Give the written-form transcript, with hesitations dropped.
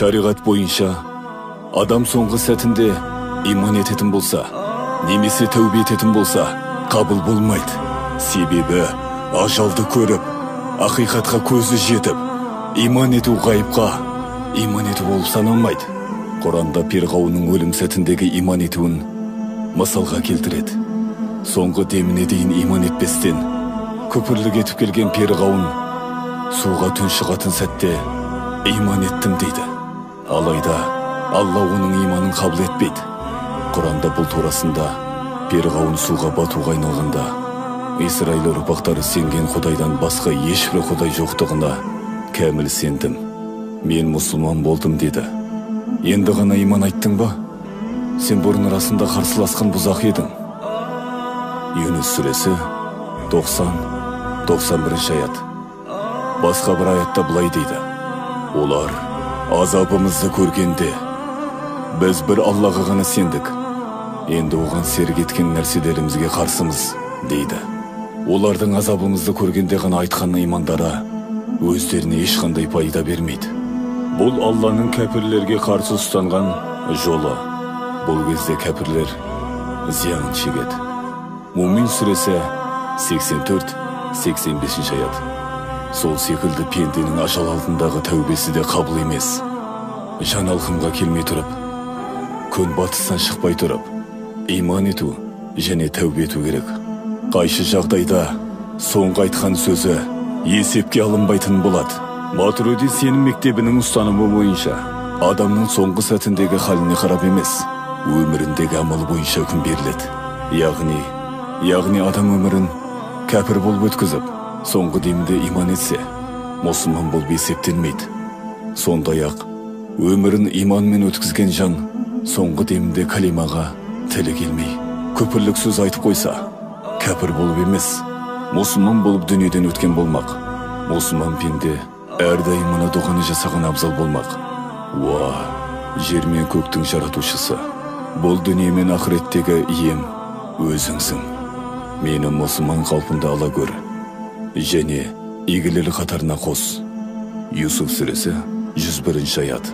Шариғат бойынша адам соңғы сәтінде иман ететін болса, немесе тәубе ететін болса, қабыл болмайды. Себебі ажалды көріп, ақиқатқа көзі жетіп, иман ету ғайыпқа иман ету болып саналмайды. Құранда перғауынның өлім сәтіндегі иман етуін мысалға келтіреді. Соңғы деміне дейін иман етпестен күпірлік етіп келген перғауын суға тұншығатын сәтте иман еттім дейді. Алайда Алла оның иманын қабыл етпейді. Құранда бұл турасында перғауын суға батуға айналғанда Исраил ұрпақтары сенген Құдайдан басқа ешбір Құдай жоқтығына кәміл сендім, мен мұсылман болдым деді. Енді ғана иман айттың ба? Сен бұрын расында қарсыласқан бұзақ едің. Юнус сүресі 90-91 аят. Басқа бір аятта былай дейді: олар азабымызды көргенде біз бір Аллаға ғана сендік, енді оған серік еткен нәрселерімізге қарсымыз дейді. Олардың азабымызды көргенде ғана айтқан имандары өздеріне ешқандай пайда бермейді. Бұл Алланың кәпірлерге қарсы ұстанған жолы. Бұл кезде кәпірлер зиян шегеді. Мумин сүресі 84-85 аят. Сол секілді пенденің ажал алдындағы тәубесі де қабыл емес. Жаналқымға келмей тұрып, күн батыстан шықпай тұрып, иман ету және тәубе ету керек. Қайшы жағдайда соңғы айтқан сөзі есепке алынбайтын болады. Матуриди сенім мектебінің ұстанымы бойынша адамның соңғы сәтіндегі халіне қарап емес, өміріндегі амалы бойынша үкім беріледі. Яғни адам өмірін кәпір болып өткізіп, соңғы демінде иман етсе, мұсылман болып есептелмейді. Сондай-ақ өмірін иманмен өткізген жан соңғы демінде калимаға тілі келмей, күпірлік сөз айтып қойса, кәпір болып емес, мұсылман болып дүниеден өткен болмақ. Мұсылман пенде әрдайым мына дұғаны жасаған абзал болмақ: уа, жер мен көктің жаратушысы, бұл дүние мен ақыреттегі ием өзіңсің. Мені мұсылман қалпында ала көр және игілер қатарына қос. Юсуф сүресі 101 аят.